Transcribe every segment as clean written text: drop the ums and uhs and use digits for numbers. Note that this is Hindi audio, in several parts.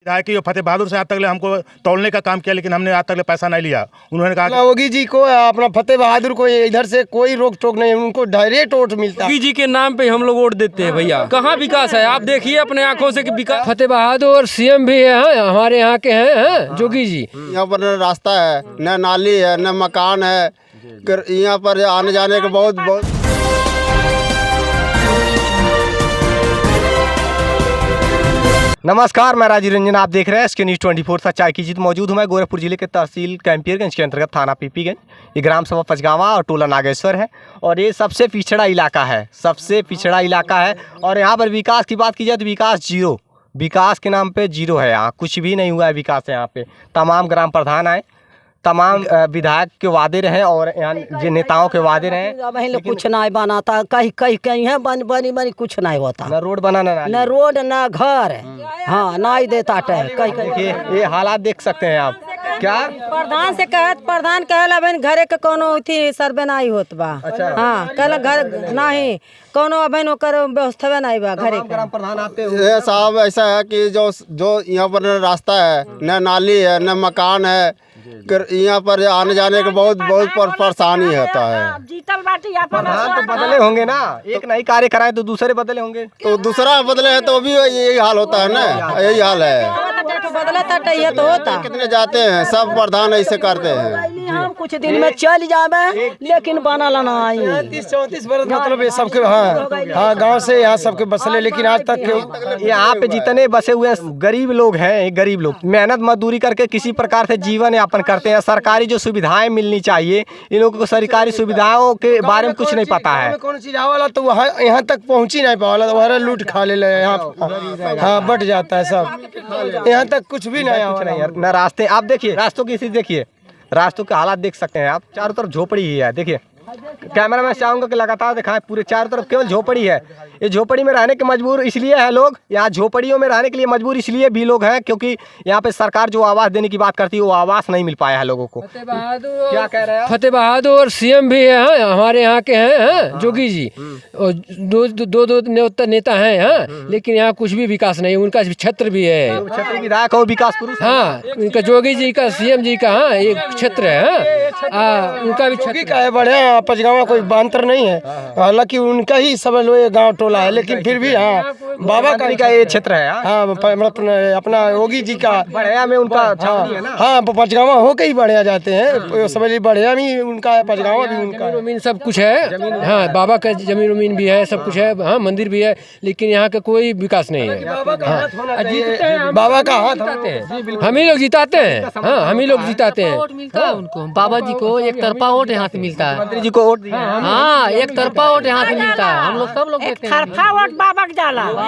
क्या है कि ये फतेह बहादुर से आज तक हमको तोड़ने का काम किया, लेकिन हमने आज तक पैसा नहीं लिया। उन्होंने कहा योगी जी को, अपना फतेह बहादुर को इधर से कोई रोक टोक नहीं, उनको डायरेक्ट वोट मिलता है। योगी जी के नाम पे हम लोग वोट देते हैं भैया। कहाँ विकास है? आप देखिए अपने आंखों से कि विकास। फतेह बहादुर सीएम भी है, हमारे यहाँ के हैं योगी जी। यहाँ पर न रास्ता है, न नाली है, न मकान है, यहाँ पर आने जाने का बहुत नमस्कार, मैं राजीव रंजन, आप देख रहे हैं SK News 24 सच्चाई की जीत। मौजूद हूँ मैं गोरखपुर जिले के तहसील कैंपियरगंज के अंतर्गत थाना पीपीगंज। ये ग्राम सभा पचगावा और टोला नागेश्वर है और ये सबसे पिछड़ा इलाका है, सबसे पिछड़ा इलाका है। और यहाँ पर विकास की बात की जाए तो विकास जीरो, विकास के नाम पे जीरो है। यहाँ कुछ भी नहीं हुआ है विकास। यहाँ पे तमाम ग्राम प्रधान आए, तमाम विधायक के वादे रहे और यहाँ जो नेताओं के वादे रहे, कुछ नहीं बनाता। कहीं कहीं कहीं है बनी कुछ नहीं होता, न रोड बनाना, न रोड न घर। हाँ, नहीं देता कहीं कहीं। देखिए ये हालात देख सकते हैं आप। क्या प्रधान से कहत, प्रधान कहला बहन घरे के कोनो थी सर्वे नहीं होत बा। अच्छा। हाँ, कहला घर नहीं कोनो बहन ओकर व्यवस्था नहीं बा घरे के। ग्राम प्रधान आते ये साहब ऐसा है कि जो यहाँ पर न रास्ता है, न नाली है, न मकान है, यहाँ पर आने जाने का बहुत परेशानी होता है। जीतल बाटी प्रधान तो बदले होंगे ना, एक नई कार्य कराए तो दूसरे बदले होंगे, तो दूसरा बदले है तो भी यही हाल होता है ना, यही हाल है। बदला था ये तो होता। कितने जाते हैं, सब प्रधान ऐसे करते हैं। हम कुछ दिन में चल जावे, लेकिन बना लाना आई 34 वर्ष मतलब ये सबके। हाँ, गांव से यहाँ सबके बसले, लेकिन आज तक यहाँ पे जितने बसे हुए गरीब लोग हैं, गरीब लोग मेहनत मजदूरी करके किसी प्रकार से जीवन यापन करते हैं। सरकारी जो सुविधाएं मिलनी चाहिए, इन लोगों को सरकारी सुविधाओं के बारे में कुछ नहीं पता है। कौन चीज आवाला तो वहाँ यहाँ तक पहुँच ही नहीं पावाला, वहाँ लूट खा ले यहाँ। हाँ, बट जाता है सब, यहाँ तक कुछ भी नहीं है। न रास्ते, आप देखिए रास्तों की स्थिति देखिए, रास्तों के हालात देख सकते हैं आप। चारों तरफ झोपड़ी ही है। देखिए कैमरा में चाहूंगा कि लगातार दिखाएं, पूरे चारों तरफ केवल झोपड़ी है। ये झोपड़ी में रहने के मजबूर इसलिए है लोग, यहाँ झोपड़ियों में रहने के लिए मजबूर इसलिए भी लोग हैं क्योंकि यहाँ पे सरकार जो आवास देने की बात करती है वो आवास नहीं मिल पाया है लोगों को। क्या कह रहे हैं? फतेह बहादुर सीएम भी है, हमारे यहाँ के हैं योगी जी। और दो नेता हैं, लेकिन यहाँ कुछ भी विकास नहीं। उनका क्षेत्र भी है, क्षेत्रीय विधायक और विकास पुरुष। हाँ, उनका योगी जी का, सीएम जी का एक क्षेत्र है, उनका भी क्षेत्र है। बढ़िया पचगावा कोई बांतर नहीं है, हालांकि उनका ही सब लोग गाँव टोला है, लेकिन फिर भी हाँ बाबा का ये क्षेत्र है। हाँ, अपना योगी जी का बढ़िया में उनका। हाँ, पचगावा होके ही बढ़िया जाते हैं, समझ लीजिए बढ़िया भी उनका है, पचगावा भी उनका। जमीन सब कुछ है। हाँ, बाबा का जमीन उमीन भी है, सब कुछ है। हाँ, मंदिर भी है, लेकिन यहाँ का कोई विकास नहीं है। बाबा का हाथ हम ही लोग जिताते हैं। हाँ, हम ही लोग जिताते हैं। वोट मिलता है उनको, बाबा जी को एक तरफा वोट यहाँ से मिलता है। मंत्री जी को वोट दिया। हाँ, एक तरफा वोट यहाँ से मिलता है। हम लोग सब लोग देते हैं। तरफा वोट बाबा के जाला।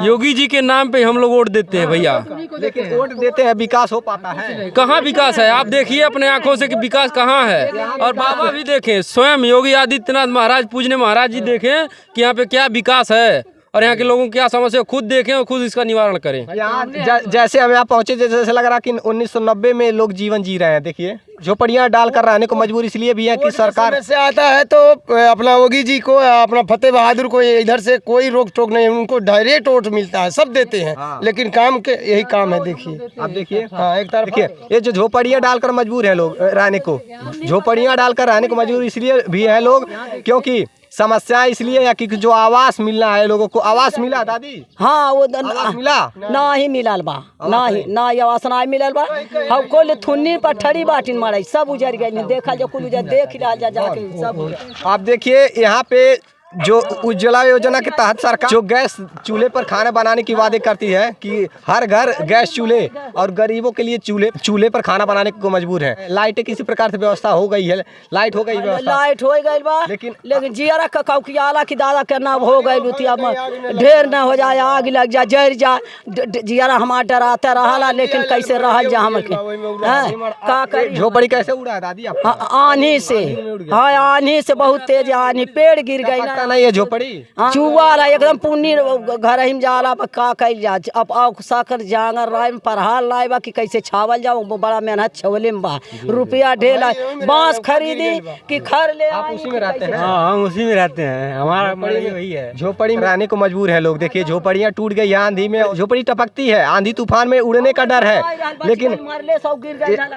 योगी जी के नाम पे हम लोग वोट देते हैं भैया। लेकिन वोट देते हैं, विकास हो पाता है? कहाँ विकास है? आप देखिए अपने आंखों से कि विकास कहाँ है। और बाबा भी देखें, स्वयं योगी आदित्यनाथ महाराज, पूजने महाराज जी देखें कि यहाँ पे क्या विकास है और यहाँ के लोगों की क्या समस्या, खुद देखें और खुद इसका निवारण करें। यहाँ जैसे हम यहाँ पहुँचे, जैसे लग रहा कि 1990 में लोग जीवन जी रहे हैं। देखिए झोपड़ियाँ डाल कर रहने को मजबूर इसलिए भी है कि सरकार से आता है तो अपना योगी जी को, अपना फतेह बहादुर को इधर से कोई रोक टोक नहीं, उनको डायरेक्ट वोट मिलता है, सब देते हैं। लेकिन काम के यही काम है। देखिए आप देखिए, हाँ एक तरफ देखिए, ये जो झोपड़ियाँ डालकर मजबूर है लोग रहने को, झोपड़ियाँ डालकर रहने को मजबूर इसलिए भी है लोग क्योंकि समस्या इसलिए है कि जो आवास मिलना है लोगों को। आवास मिला दादी? हाँ, वो मिला नहीं मिलल बा, नहीं आवास नहीं मिलल बा। हम को थुन्नी पर ठड़ी बाटिन मारे, सब उजड़ गए। देखा जो कुल उजड़, देख लिया जाके सब। आप देखिए यहाँ पे जो उज्ज्वला योजना के तहत सरकार जो गैस चूल्हे पर खाना बनाने की वादे करती है कि हर घर गैस चूल्हे और गरीबों के लिए चूल्हे पर खाना बनाने को मजबूर है। लाइट किसी प्रकार से व्यवस्था हो गई है, लाइट हो गई व्यवस्था, लाइट हो गई बा, लेकिन जियारा का कियाला की दादा करना हो गई लुतिया में ढेर न हो जाए, आग लग जाए, जर जाए। जियारा हमारा डराते रहा, लेकिन कैसे रह जा हम के झोपड़ी कैसे उड़ा है दादी? आंधी से, हाँ आंधी से बहुत तेज आंधी, पेड़ गिर गई। रास्ता नहीं है, झोपड़ी चुआ रहा एकदम पुन्नी घर हिम जाला पर का कइल जा। अब आओ साकर जांगर राय में पढ़ाल लाए बा कि कैसे छावल जाओ, बड़ा मेहनत छवले में बा, रुपया ढेला बांस खरीदी कि खर ले। आप उसी में रहते हैं? हाँ, हम उसी में रहते हैं, हमारा पड़ी वही है। झोपड़ी में रहने को मजबूर है लोग। देखिए झोपड़ियाँ टूट गई, आंधी में झोपड़ी टपकती है, आंधी तूफान में उड़ने का डर है। लेकिन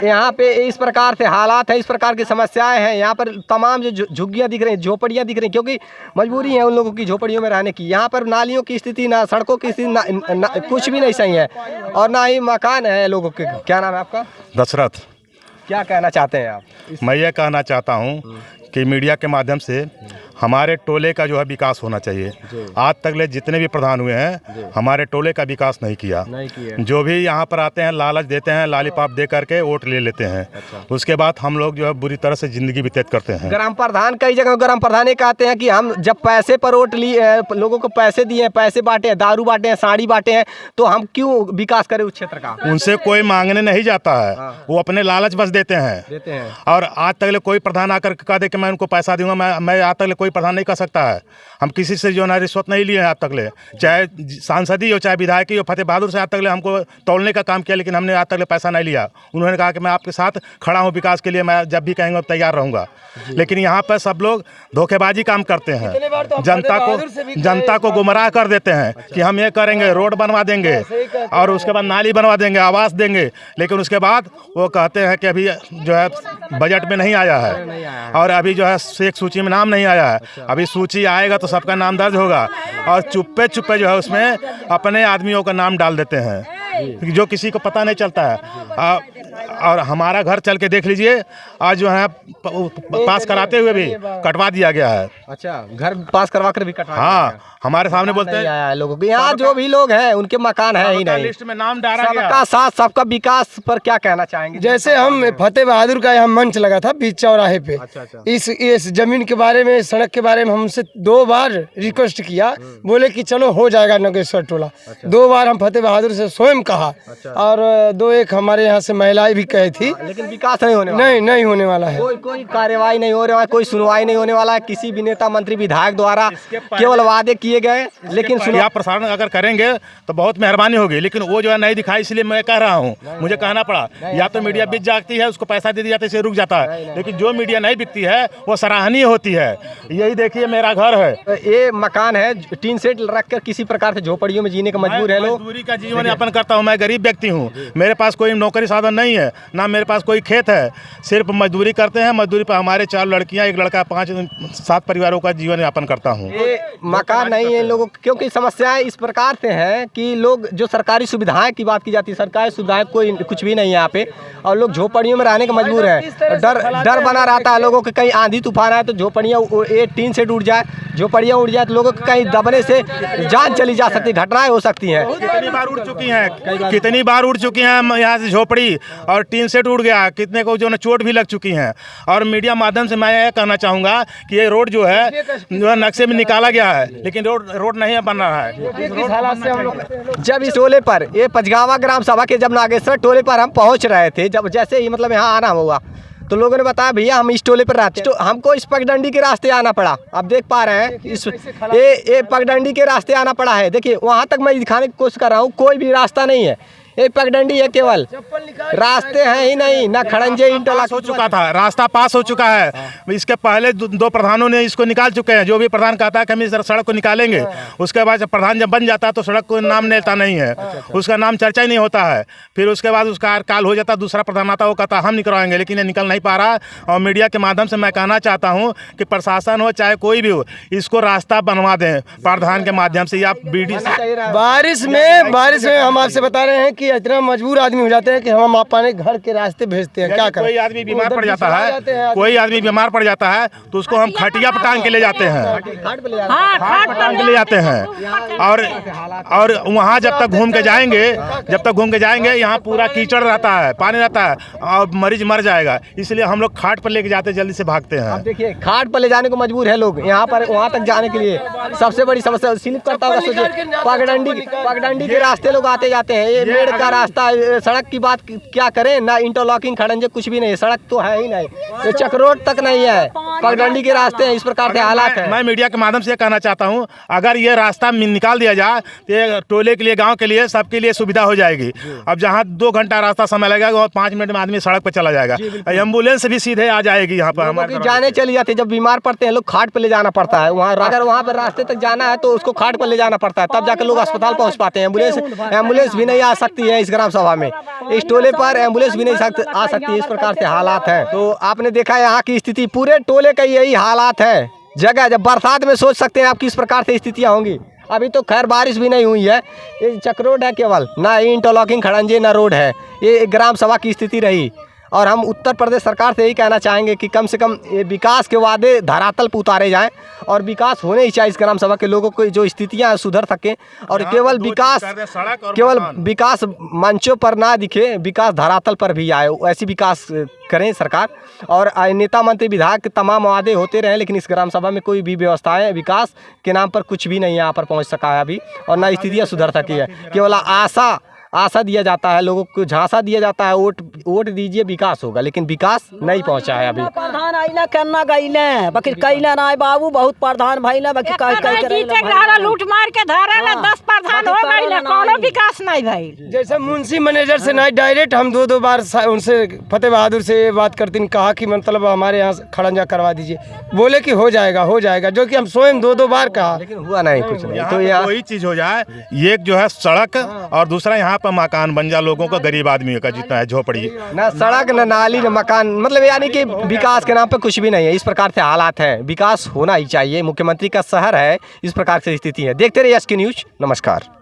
यहाँ पे इस प्रकार से हालात है, इस प्रकार की समस्याएं हैं। यहाँ पर तमाम जो झुग्गियाँ दिख रही हैं, झोपड़ियाँ दिख रही हैं, क्योंकि मजबूरी है उन लोगों की झोपड़ियों में रहने की। यहाँ पर नालियों की स्थिति, ना सड़कों की स्थिति, कुछ भी नहीं सही है, और ना ही मकान है लोगों के। क्या नाम है आपका? दशरथ। क्या कहना चाहते हैं आप? मैं ये कहना चाहता हूँ कि मीडिया के माध्यम से हमारे टोले का जो है विकास होना चाहिए। आज तक ले जितने भी प्रधान हुए हैं हमारे टोले का विकास नहीं किया। जो भी यहाँ पर आते हैं लालच देते हैं, लॉलीपॉप दे करके वोट ले लेते हैं। उसके बाद हम लोग जो है बुरी तरह से जिंदगी व्यतीत करते हैं। ग्राम प्रधान कई जगह ग्राम प्रधान कहते हैं कि हम जब पैसे पर वोट लिए, लोगों को पैसे दिए, पैसे बांटे हैं, दारू बांटे हैं, साड़ी बांटे हैं, तो हम क्यों विकास करें उस क्षेत्र का? उनसे कोई मांगने नहीं जाता है, वो अपने लालच बस देते हैं। और आज तक ले कोई प्रधान आकर कह दे कि मैं उनको पैसा दूंगा, मैं आज तक ले कोई प्रधान नहीं कर सकता है। हम किसी से जो है रिश्वत नहीं लिए हैं आज तक ले, चाहे सांसदी हो चाहे विधायकी हो। फतेह बहादुर से आज तक ले हमको तोड़ने का काम किया, लेकिन हमने आज तक ले पैसा नहीं लिया। उन्होंने कहा कि मैं आपके साथ खड़ा हूँ विकास के लिए, मैं जब भी कहेंगे तैयार रहूँगा। लेकिन यहाँ पर सब लोग धोखेबाजी काम करते हैं, जनता को गुमराह कर देते हैं कि हम ये करेंगे, रोड बनवा देंगे और उसके बाद नाली बनवा देंगे, आवास देंगे। लेकिन उसके बाद वो कहते हैं कि अभी जो है बजट में नहीं आया है, और अभी जो है एक सूची में नाम नहीं आया है। अभी सूची आएगा तो सबका नाम दर्ज होगा, और चुप्पे चुप्पे जो है उसमें अपने आदमियों का नाम डाल देते हैं जो किसी को पता नहीं चलता है। और हमारा घर चल के देख लीजिए, आज जो है पास कराते हुए भी कटवा दिया गया है। अच्छा, घर पास करवा कर भी कटवा? हाँ, हमारे सामने बोलते हैं लोगों के यहाँ जो भी लोग हैं उनके मकान है ही नहीं, लिस्ट में नाम डाला गया। सबका साथ सबका विकास पर क्या कहना चाहेंगे? जैसे हम फतेह बहादुर का यहाँ मंच लगा था बीच चौराहे पे, इस जमीन के बारे में, सड़क के बारे में हमसे 2 बार रिक्वेस्ट किया, बोले कि चलो हो जाएगा नगेश्वर टोला। 2 बार हम फतेह बहादुर से स्वयं कहा, और 2-1 हमारे यहाँ से महिलाएं भी कही थी, लेकिन विकास नहीं होने वाला। नहीं होने वाला है। कोई कार्यवाही नहीं हो रहा है, कोई सुनवाई नहीं होने वाला है किसी भी नेता मंत्री विधायक द्वारा। केवल वादे किए गए, लेकिन या प्रसारण अगर करेंगे तो बहुत मेहरबानी होगी, लेकिन वो जो है नहीं दिखाई, इसलिए मैं कह रहा हूँ, मुझे कहना पड़ा। या तो मीडिया बिक जाती है, उसको पैसा दे दिया जाता है, इसे रुक जाता है, लेकिन जो मीडिया नहीं बिकती है वो सराहनीय होती है। यही देखिए मेरा घर है, ये मकान है, टीन सेट रख कर किसी प्रकार से झोपड़ियों में जीने का मजबूर है लोग। मजदूरी का जीवन यापन करता हूँ। मैं गरीब व्यक्ति हूँ, मेरे पास कोई नौकरी साधन नहीं है, ना मेरे पास कोई खेत है, सिर्फ मजदूरी करते हैं। मजदूरी पर हमारे 4 लड़कियाँ, 1 लड़का, 5-7 परिवारों का जीवन यापन करता हूँ। ये मकान नहीं है लोगों, क्योंकि समस्याएं इस प्रकार से हैं कि लोग, जो सरकारी सुविधाएं की बात की जाती है, सरकारी सुविधाएं कोई कुछ भी नहीं है यहाँ पे, और लोग झोपड़ियों में रहने का मजबूर है। डर बना रहता है लोगों के, कहीं आंधी तूफान आए तो झोपड़ियाँ, ये टीन से टूट जाए, झोपड़ियाँ उड़ जाए तो लोगों को कहीं दबने से जान चली जा सकती, घटनाएं हो सकती हैं। कितनी बार उड़ चुकी हैं, कितनी बार उड़ चुकी हैं यहाँ से झोपड़ी, और टीन सेट उड़ गया, कितने को जो है चोट भी लग चुकी हैं। और मीडिया माध्यम से मैं यह कहना चाहूँगा कि ये रोड जो है नक्शे में निकाला गया है, लेकिन रोड नहीं बन रहा है। जब इस टोले पर, ये पचगावा ग्राम सभा के जब नागेश्वर टोले पर हम पहुँच रहे थे, जब जैसे ही मतलब यहाँ आना हुआ, तो लोगों ने बताया भैया हम इस टोले पर रहते हैं, तो हमको इस पगडंडी के रास्ते आना पड़ा। आप देख पा रहे हैं ये पगडंडी के रास्ते आना पड़ा है। देखिए वहाँ तक मैं दिखाने की कोशिश कर रहा हूँ, कोई भी रास्ता नहीं है, ये पगडंडी है, केवल रास्ते हैं ही नहीं, ना खड़ंजे इंटरलॉक हो चुका था, रास्ता पास हो चुका है। इसके पहले 2 प्रधानों ने इसको निकाल चुके हैं। जो भी प्रधान कहता है कि हम इस सड़क को निकालेंगे, उसके बाद जब प्रधान बन जाता है तो सड़क को नाम लेता नहीं है, उसका नाम चर्चा ही नहीं होता है। फिर उसके बाद उसका काल हो जाता, दूसरा प्रधान आता, वो कहता हम निकलवाएंगे, लेकिन ये निकल नहीं पा रहा। और मीडिया के माध्यम से मैं कहना चाहता हूँ कि प्रशासन हो चाहे कोई भी हो, इसको रास्ता बनवा दें प्रधान के माध्यम से, या बीडी। बारिश में हम आपसे बता रहे हैं कि इतना मजबूर आदमी हो जाते हैं कि हम अपने घर के रास्ते भेजते हैं। क्या करें? कोई आदमी बीमार पड़ जाता है, कोई आदमी बीमार पड़ जाता है तो उसको हम खटिया पर टांग के ले जाते हैं, खाट पर टांग के ले जाते हैं। और वहाँ जब तक घूम के जाएंगे, यहाँ पूरा कीचड़ रहता है, पानी रहता है, और मरीज मर जाएगा। इसलिए हम लोग खाट पर लेके जाते, जल्दी से भागते हैं। देखिए खाट पर ले जाने को मजबूर है लोग, यहाँ पर वहाँ तक जाने के लिए सबसे बड़ी समस्या स्लिप करता होगा। सोचिए पगडंडी के रास्ते लोग आते जाते हैं, ये मेड़ का रास्ता, सड़क की बात क्या करें, ना इंटरलॉकिंग खड़ंजे कुछ भी नहीं, सड़क तो है ही नहीं, ये चक्रोट तक नहीं है। पगडंडी के रास्ते हैं, इस प्रकार से हालात है। मैं मीडिया के माध्यम से ये कहना चाहता हूँ, अगर ये रास्ता निकाल दिया जाए तो ये टोले के लिए, गांव के लिए, सबके लिए सुविधा हो जाएगी। अब जहाँ 2 घंटा रास्ता समय लगेगा वहाँ 5 मिनट में आदमी सड़क पर चला जाएगा। एम्बुलेंस भी सीधे आ जाएगी यहाँ पर हमारे जाने चली जाती है। जब बीमार पड़ते हैं लोग खाट पर ले जाना पड़ता है, वहाँ अगर वहाँ पर रास्ते तक जाना है तो उसको खाट पर ले जाना पड़ता है, तब जाकर लोग अस्पताल पहुँच पाते हैं। एम्बुलेंस भी नहीं आ सकती है इस ग्राम सभा में, इस टोले पर एम्बुलेंस भी नहीं आ सकती है। इस प्रकार से हालात हैं। तो आपने देखा यहाँ की स्थिति, पूरे टोले का यही हालात है। जगह जब बरसात में सोच सकते हैं आप किस प्रकार से स्थितियाँ होंगी। अभी तो खैर बारिश भी नहीं हुई है, ये चक्रोड है केवल, ना इंटरलॉकिंग खड़ंजे ना रोड है। ये ग्राम सभा की स्थिति रही। और हम उत्तर प्रदेश सरकार से यही कहना चाहेंगे कि कम से कम ये विकास के वादे धरातल पर उतारे जाएं और विकास होने ही चाहिए। इस ग्राम सभा के लोगों को जो स्थितियां सुधर सकें और केवल विकास मंचों पर ना दिखे, विकास धरातल पर भी आए, ऐसी विकास करें सरकार। और नेता मंत्री विधायक के तमाम वादे होते रहे, लेकिन इस ग्राम सभा में कोई भी व्यवस्थाएं विकास के नाम पर कुछ भी नहीं यहाँ पर पहुँच सका है अभी, और ना स्थितियाँ सुधर सकी है। केवल आशा दिया जाता है, लोगों को झांसा दिया जाता है, वोट दीजिए विकास होगा, लेकिन विकास नहीं पहुंचा है अभी। प्रधान आइला करना गईले बाकी कैला ना बाबू, बहुत प्रधान भइला बाकी लूट मार के धारा ना 10 प्रधान हो गईले, कोनो विकास नहीं भइल। जैसे मुंशी मैनेजर से नहीं, डायरेक्ट हम 2 बार उनसे फतेह बहादुर से ये बात करते हैं, कहा कि मतलब हमारे यहाँ खड़ंजा करवा दीजिए, बोले कि हो जाएगा, जो कि हम स्वयं 2 बार कहा, लेकिन हुआ नहीं कुछ नहीं। तो यहाँ वही चीज हो जाए, एक जो है सड़क और दूसरा यहाँ पर मकान बन जाए लोगों का, गरीब आदमियों का जितना है झोपड़ी, ना सड़क ना नाली ना मकान, मतलब यानी कि विकास के नाम पे कुछ भी नहीं है। इस प्रकार से हालात हैं, विकास होना ही चाहिए। मुख्यमंत्री का शहर है, इस प्रकार से स्थिति है। देखते रहिए SK न्यूज। नमस्कार।